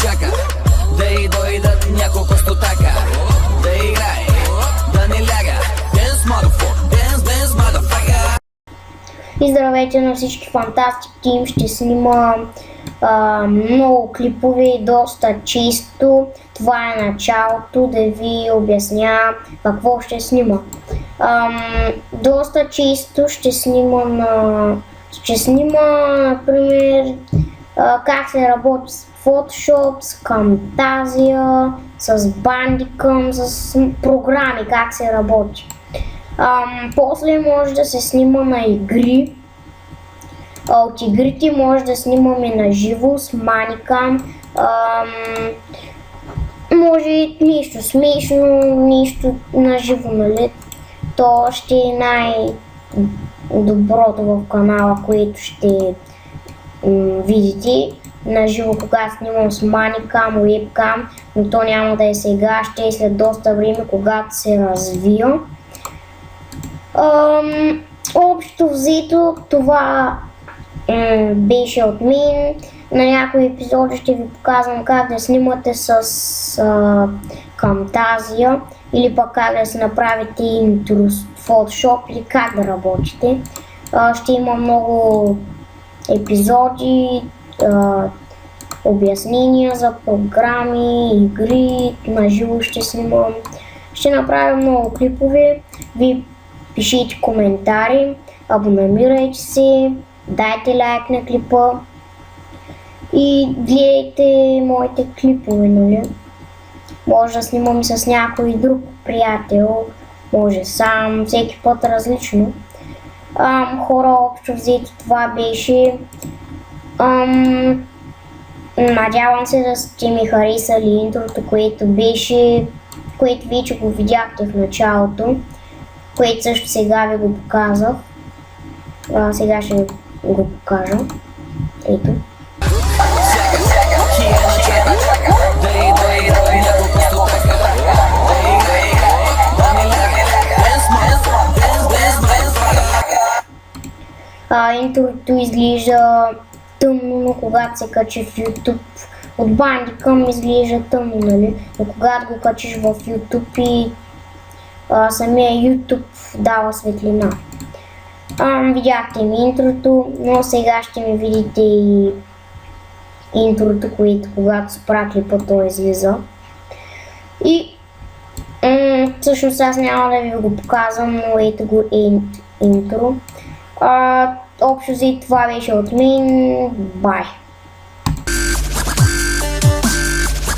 чака, да и дойдат няколко стотака, да играе, да не ляга. Dance motherfucker, dance motherfucker. И здравейте на всички, Fantastic Team ще снима много клипове и доста чисто. Това е началото, да ви обясня какво ще снима. Доста чисто ще снима, например, как се работи с Photoshop, с Camtasia, с Bandicam, с програми, как се работи. После може да се снима на игри. От игрите може да снимаме на живо с Manicam. Може нещо смешно, нещо на живо, нали? То ще е най-доброто в канала, което ще видите на живо, когато снимам с Manicam, Webcam, но то няма да е сега, ще е след доста време, когато се развия. Общо взето това беше от мен. На някои епизоди ще ви показвам как да снимате с Camtasia или пък как да си направите интро с Photoshop или как да работите. Ще има много епизоди, обяснения за програми, игри, на живо ще снимам. Ще направя много клипове. Ви пишете коментари, абонирайте се, дайте лайк на клипа и гледайте моите клипове, нали? Може да снимам и с някой друг приятел, може сам, всеки път различно. Хора, общо взето това беше. Надявам се да сте ми харесали интрото, което вече го видяхте в началото, което също сега ви го показах. Сега ще го покажа. Ето. Интрото изглежда тъмно, но когато се качи в YouTube, от Bandicam изглежда тъмно, нали? Но когато го качиш в YouTube и самия YouTube дава светлина. Видяхте ми интрото, но сега ще ми видите и интрото, което когато спра клипа, то излиза. И всъщност аз няма да ви го показвам, но ето го интро. Общо взето това беше от мен. Бай!